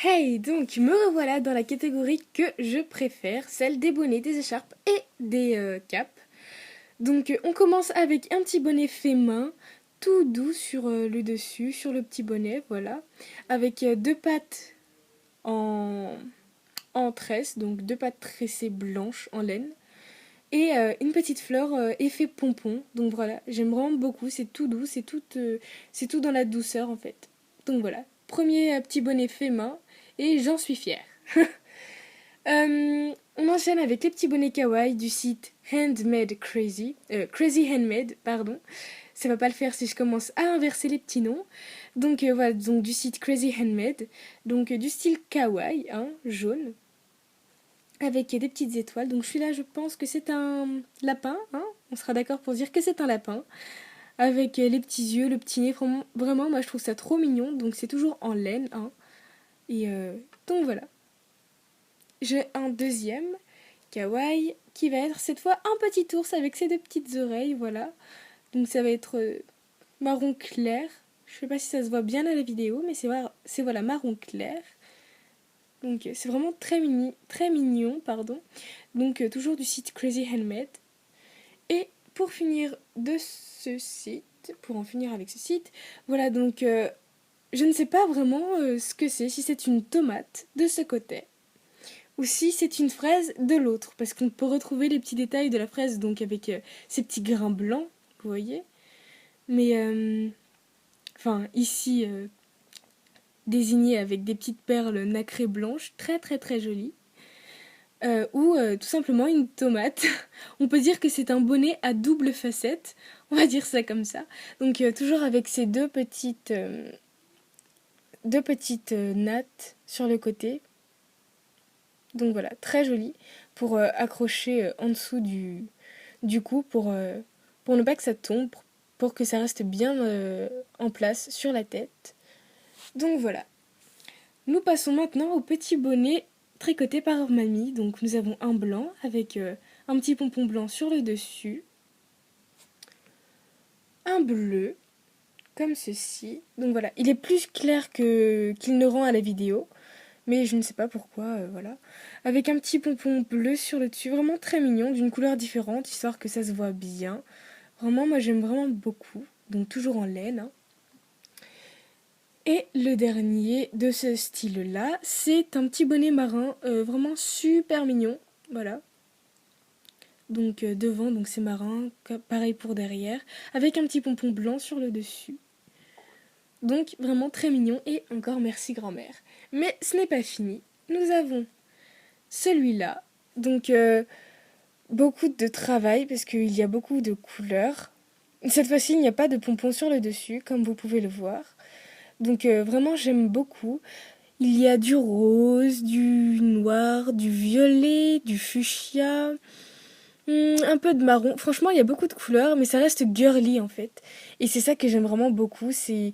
Hey, donc me revoilà dans la catégorie que je préfère, celle des bonnets, des écharpes et des capes. Donc on commence avec un petit bonnet fait main, tout doux sur le dessus, sur le petit bonnet, voilà, avec deux pattes en, en tresse, donc deux pattes tressées blanches en laine, et une petite fleur effet pompon. Donc voilà, j'aime vraiment beaucoup, c'est tout doux, c'est tout dans la douceur en fait. Donc voilà, premier petit bonnet fait main, et j'en suis fière. On enchaîne avec les petits bonnets kawaii du site Handmade Crazy. Crazy Handmade, pardon. Ça va pas le faire si je commence à inverser les petits noms. Donc voilà, donc du site Crazy Handmade. Donc du style kawaii, hein, jaune. Avec des petites étoiles. Donc celui-là, je pense que c'est un lapin. Hein, on sera d'accord pour dire que c'est un lapin. Avec les petits yeux, le petit nez. Vraiment, moi je trouve ça trop mignon. Donc c'est toujours en laine. Hein. Et donc voilà. J'ai un deuxième kawaii qui va être cette fois un petit ours avec ses deux petites oreilles, voilà. Donc ça va être marron clair. Je sais pas si ça se voit bien à la vidéo, mais c'est voilà marron clair. Donc c'est vraiment très mignon, pardon. Donc toujours du site Crazy Handmade. Et pour finir de ce site, pour en finir avec ce site, voilà donc je ne sais pas vraiment ce que c'est, si c'est une tomate de ce côté ou si c'est une fraise de l'autre, parce qu'on peut retrouver les petits détails de la fraise, donc avec ces petits grains blancs, vous voyez. Mais, enfin, ici, désigné avec des petites perles nacrées blanches, très jolies. Ou tout simplement une tomate. On peut dire que c'est un bonnet à double facette, on va dire ça comme ça. Donc toujours avec ces deux petites nattes sur le côté. Donc voilà, très joli pour accrocher en dessous du cou pour ne pas que ça tombe, pour que ça reste bien en place sur la tête. Donc voilà. Nous passons maintenant au petit bonnet tricoté par mamie. Donc nous avons un blanc avec un petit pompon blanc sur le dessus, un bleu comme ceci. Donc voilà, il est plus clair qu'il ne rend à la vidéo. Mais je ne sais pas pourquoi, voilà. Avec un petit pompon bleu sur le dessus, vraiment très mignon, d'une couleur différente, histoire que ça se voit bien. Vraiment, moi j'aime vraiment beaucoup, donc toujours en laine. Hein. Et le dernier de ce style-là, c'est un petit bonnet marin, vraiment super mignon, voilà. Donc devant, donc c'est marin, pareil pour derrière, avec un petit pompon blanc sur le dessus. Donc vraiment très mignon et encore merci grand-mère. Mais ce n'est pas fini. Nous avons celui-là. Donc beaucoup de travail parce qu'il y a beaucoup de couleurs. Cette fois-ci, il n'y a pas de pompons sur le dessus, comme vous pouvez le voir. Donc vraiment, j'aime beaucoup. Il y a du rose, du noir, du violet, du fuchsia, un peu de marron. Franchement, il y a beaucoup de couleurs, mais ça reste girly en fait. Et c'est ça que j'aime vraiment beaucoup. C'est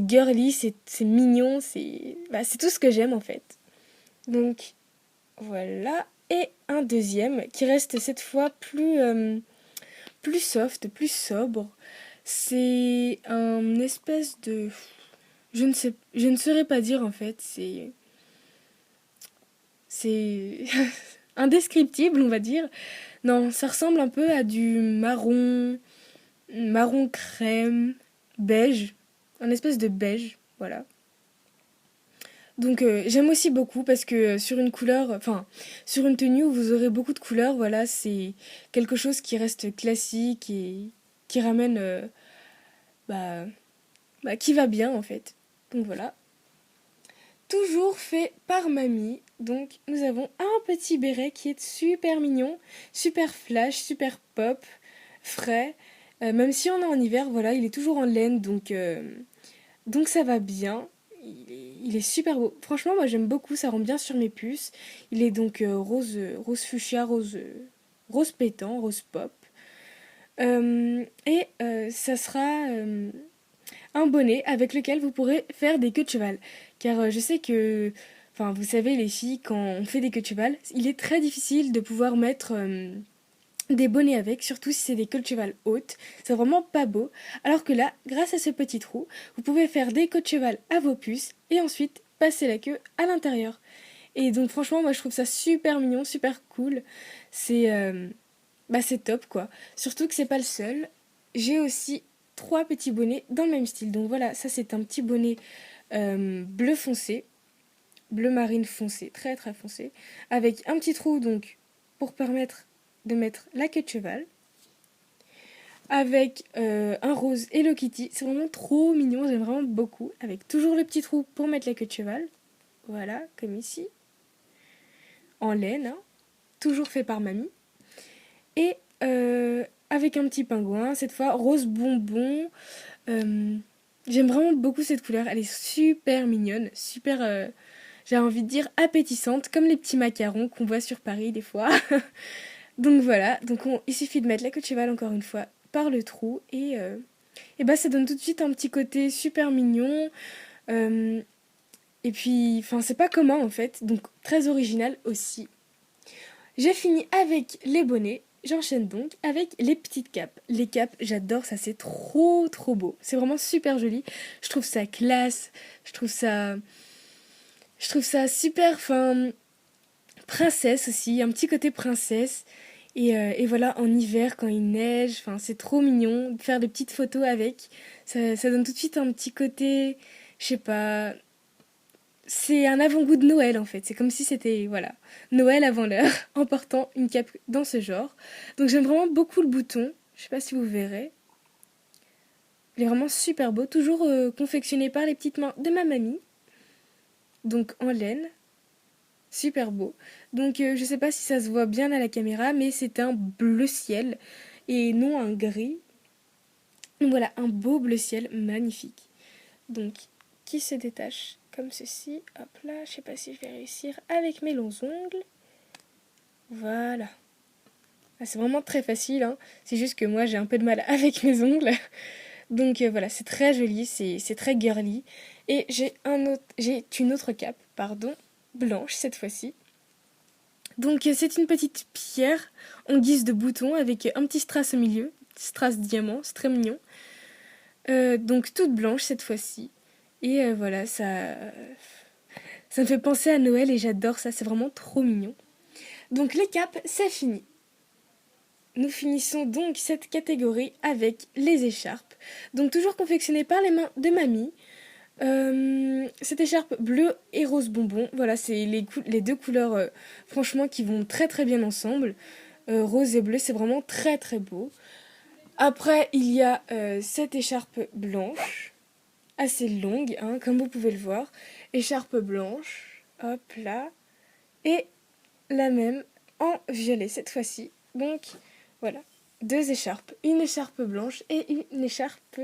girly, c'est mignon, c'est tout ce que j'aime en fait. Donc voilà. Et un deuxième qui reste cette fois plus soft, plus sobre. C'est un espèce de... je ne saurais pas dire en fait. C'est indescriptible, on va dire. Non, ça ressemble un peu à du marron crème, beige. Un espèce de beige, voilà. Donc j'aime aussi beaucoup parce que sur une couleur, enfin sur une tenue où vous aurez beaucoup de couleurs, voilà, c'est quelque chose qui reste classique et qui ramène, bah, qui va bien en fait. Donc voilà. Toujours fait par mamie. Donc nous avons un petit béret qui est super mignon, super flash, super pop, frais. Même si on est en hiver, voilà, il est toujours en laine, donc ça va bien. Il est super beau. Franchement, moi j'aime beaucoup, ça rend bien sur mes puces. Il est donc rose fuchsia, rose pétant, rose pop. Et ça sera un bonnet avec lequel vous pourrez faire des queues de cheval. Car je sais que, enfin vous savez les filles, quand on fait des queues de cheval, il est très difficile de pouvoir mettre des bonnets avec, surtout si c'est des queues de cheval hautes. C'est vraiment pas beau. Alors que là, grâce à ce petit trou, vous pouvez faire des queues de cheval à vos puces et ensuite passer la queue à l'intérieur. Et donc franchement, moi je trouve ça super mignon, super cool. C'est c'est top quoi. Surtout que c'est pas le seul. J'ai aussi trois petits bonnets dans le même style. Donc voilà, ça c'est un petit bonnet bleu foncé, bleu marine foncé, très très foncé, avec un petit trou donc pour permettre de mettre la queue de cheval, avec un rose Hello Kitty. C'est vraiment trop mignon, j'aime vraiment beaucoup. Avec toujours le petit trou pour mettre la queue de cheval. Voilà, comme ici. En laine, hein, toujours fait par mamie. Et avec un petit pingouin, cette fois rose bonbon. J'aime vraiment beaucoup cette couleur, elle est super mignonne, super, j'ai envie de dire appétissante, comme les petits macarons qu'on voit sur Paris des fois. Donc voilà, il suffit de mettre la queue de cheval encore une fois par le trou et bah ça donne tout de suite un petit côté super mignon. Et puis, enfin c'est pas commun en fait, donc très original aussi. J'ai fini avec les bonnets. J'enchaîne donc avec les petites capes. Les capes, j'adore ça, c'est trop trop beau. C'est vraiment super joli. Je trouve ça classe. Je trouve ça super, enfin, princesse aussi, un petit côté princesse. Et voilà, en hiver, quand il neige, enfin, c'est trop mignon de faire des petites photos avec. Ça donne tout de suite un petit côté, je sais pas, c'est un avant-goût de Noël en fait. C'est comme si c'était, voilà, Noël avant l'heure, en portant une cape dans ce genre. Donc j'aime vraiment beaucoup le bouton. Je sais pas si vous verrez. Il est vraiment super beau. Toujours confectionné par les petites mains de ma mamie. Donc en laine. Super beau. Donc je sais pas si ça se voit bien à la caméra, mais c'est un bleu ciel et non un gris. Donc voilà, un beau bleu ciel magnifique. Donc qui se détache comme ceci. Hop là, je sais pas si je vais réussir avec mes longs ongles. Voilà. Ah, c'est vraiment très facile, hein. C'est juste que moi j'ai un peu de mal avec mes ongles. Donc voilà, c'est très joli, c'est très girly. Et j'ai une autre cape, pardon, blanche cette fois-ci. Donc c'est une petite pierre en guise de bouton avec un petit strass au milieu, strass diamant, c'est très mignon. Donc toute blanche cette fois-ci. Et voilà, ça me fait penser à Noël et j'adore ça, c'est vraiment trop mignon. Donc les capes, c'est fini. Nous finissons donc cette catégorie avec les écharpes. Donc toujours confectionnées par les mains de mamie. Cette écharpe bleue et rose bonbon, voilà, c'est les deux couleurs franchement qui vont très très bien ensemble. Rose et bleu, c'est vraiment très très beau. Après, il y a cette écharpe blanche, assez longue, hein, comme vous pouvez le voir. Écharpe blanche, hop là. Et la même en violet cette fois-ci. Donc voilà, deux écharpes. Une écharpe blanche et une écharpe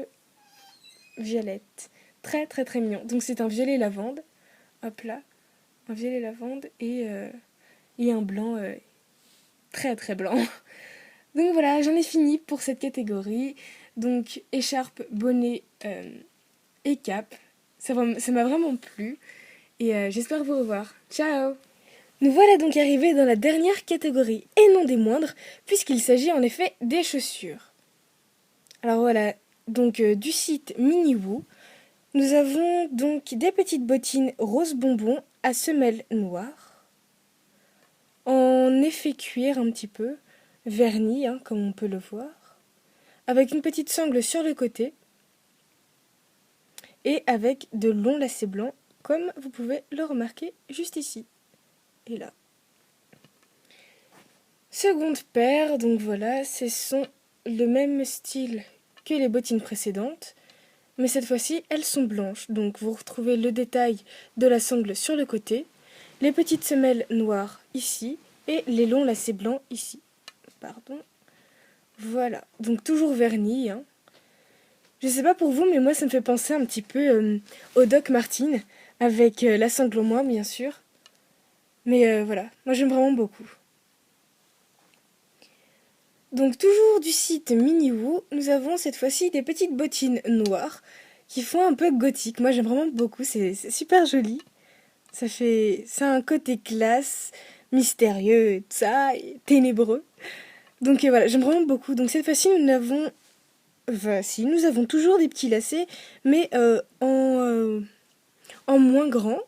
violette. Très très très mignon. Donc c'est un violet lavande. Hop là. Un violet lavande et un blanc très très blanc. Donc voilà, j'en ai fini pour cette catégorie. Donc écharpe, bonnet et cape. Ça m'a vraiment plu. Et j'espère vous revoir. Ciao! Nous voilà donc arrivés dans la dernière catégorie, et non des moindres, puisqu'il s'agit en effet des chaussures. Alors voilà, donc du site Miniwoo, nous avons donc des petites bottines rose bonbon à semelles noires, en effet cuir un petit peu, verni, hein, comme on peut le voir, avec une petite sangle sur le côté, et avec de longs lacets blancs, comme vous pouvez le remarquer juste ici, et là. Seconde paire, donc voilà, ce sont le même style que les bottines précédentes, mais cette fois-ci, elles sont blanches. Donc vous retrouvez le détail de la sangle sur le côté, les petites semelles noires ici, et les longs lacets blancs ici. Pardon. Voilà, donc toujours vernis, hein. Je sais pas pour vous, mais moi ça me fait penser un petit peu au Doc Martens, avec la sangle en moins, bien sûr. Mais voilà, moi j'aime vraiment beaucoup. Donc toujours du site Miniwoo, nous avons cette fois-ci des petites bottines noires qui font un peu gothique. Moi j'aime vraiment beaucoup, c'est super joli. Ça a un côté classe, mystérieux, et tout ça, et ténébreux. Donc voilà, j'aime vraiment beaucoup. Donc cette fois-ci nous avons toujours des petits lacets, mais en moins grand.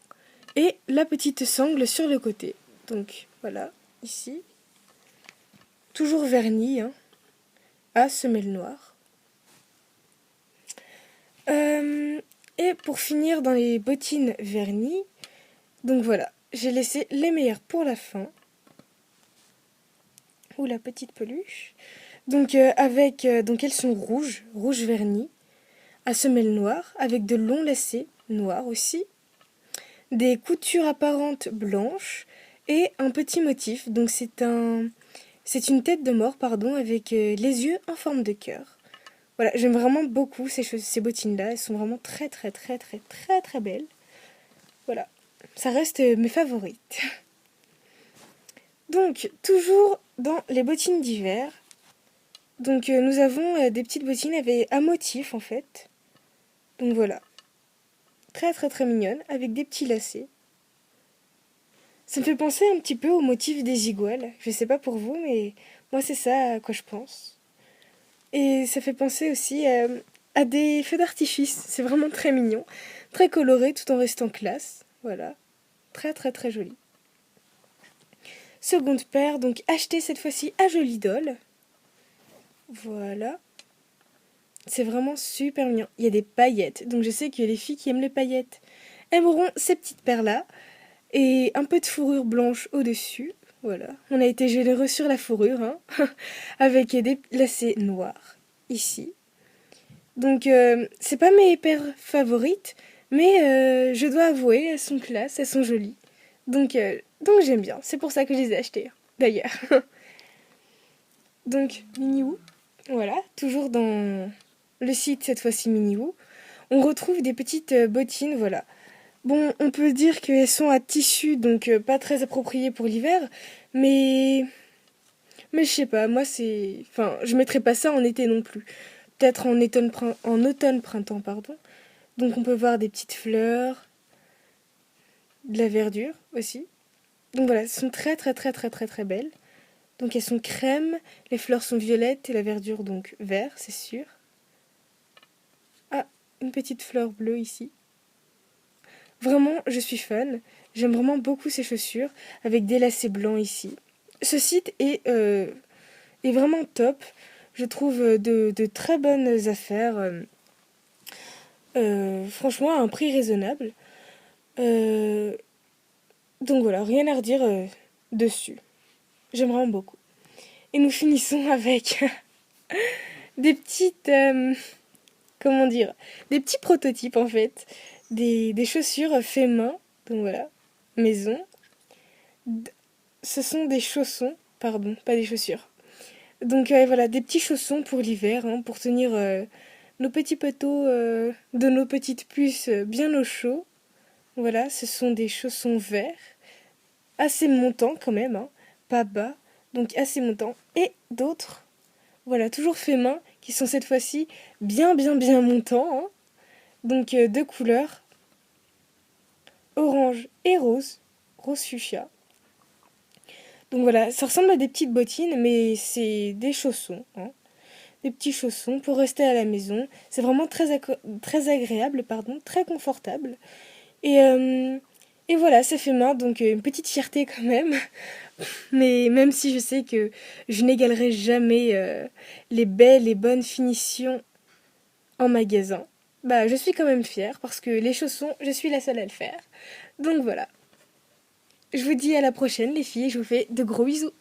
et la petite sangle sur le côté. Donc voilà, ici. Toujours verni, hein, à semelle noire. Et pour finir dans les bottines vernies, donc voilà, j'ai laissé les meilleures pour la fin. Ou la petite peluche. Donc donc elles sont rouges, rouge verni, à semelle noire, avec de longs lacets noirs aussi, des coutures apparentes blanches et un petit motif. Donc c'est une tête de mort, pardon, avec les yeux en forme de cœur. Voilà, j'aime vraiment beaucoup ces bottines-là. Elles sont vraiment très très très très très très belles. Voilà, ça reste mes favorites. Donc, toujours dans les bottines d'hiver. Donc, nous avons des petites bottines à motifs en fait. Donc voilà, très très très mignonne, avec des petits lacets. Ça me fait penser un petit peu au motif des iguales. Je sais pas pour vous, mais moi c'est ça à quoi je pense. Et ça fait penser aussi à des feux d'artifice. C'est vraiment très mignon, très coloré tout en restant classe. Voilà, très très très joli. Seconde paire, donc achetée cette fois-ci à Jolidol. Voilà. C'est vraiment super mignon. Il y a des paillettes, donc je sais que les filles qui aiment les paillettes aimeront ces petites paires-là. Et un peu de fourrure blanche au-dessus. Voilà. On a été généreux sur la fourrure, hein, avec des lacets noirs, ici. Donc, c'est pas mes paires favorites, mais je dois avouer, elles sont classe, elles sont jolies. Donc j'aime bien. C'est pour ça que je les ai achetées, d'ailleurs. Donc, Miniwoo. Voilà, toujours dans le site, cette fois-ci Miniwoo. On retrouve des petites bottines, voilà. Bon, on peut dire qu'elles sont à tissu, donc pas très appropriées pour l'hiver, mais... Mais je sais pas, moi c'est... Enfin, je mettrais pas ça en été non plus. Peut-être en automne-printemps, pardon. Donc on peut voir des petites fleurs, de la verdure aussi. Donc voilà, elles sont très très très très très très belles. Donc elles sont crème, les fleurs sont violettes et la verdure donc vert, c'est sûr. Ah, une petite fleur bleue ici. Vraiment, je suis fan. J'aime vraiment beaucoup ces chaussures avec des lacets blancs ici. Ce site est vraiment top. Je trouve de très bonnes affaires. Franchement, à un prix raisonnable. Euh, donc voilà, rien à redire dessus. J'aime vraiment beaucoup. Et nous finissons avec des petites... comment dire? Des petits prototypes en fait. Des chaussures fait main. Donc voilà, maison. Ce sont des chaussons, pardon, pas des chaussures. Donc voilà, des petits chaussons pour l'hiver, hein, pour tenir nos petits poteaux de nos petites puces bien au chaud. Voilà, ce sont des chaussons verts, assez montants quand même, hein, pas bas, donc assez montants. Et d'autres, voilà, toujours fait main, qui sont cette fois-ci bien bien bien montants. Hein. Donc deux couleurs, orange et rose, rose fuchsia. Donc voilà, ça ressemble à des petites bottines, mais c'est des chaussons. Hein. Des petits chaussons pour rester à la maison. C'est vraiment très agréable, pardon, très confortable. Et, euh, et voilà, c'est fait main, donc une petite fierté quand même. Mais même si je sais que je n'égalerai jamais les belles et bonnes finitions en magasin, bah je suis quand même fière parce que les chaussons, je suis la seule à le faire. Donc voilà. Je vous dis à la prochaine les filles, je vous fais de gros bisous.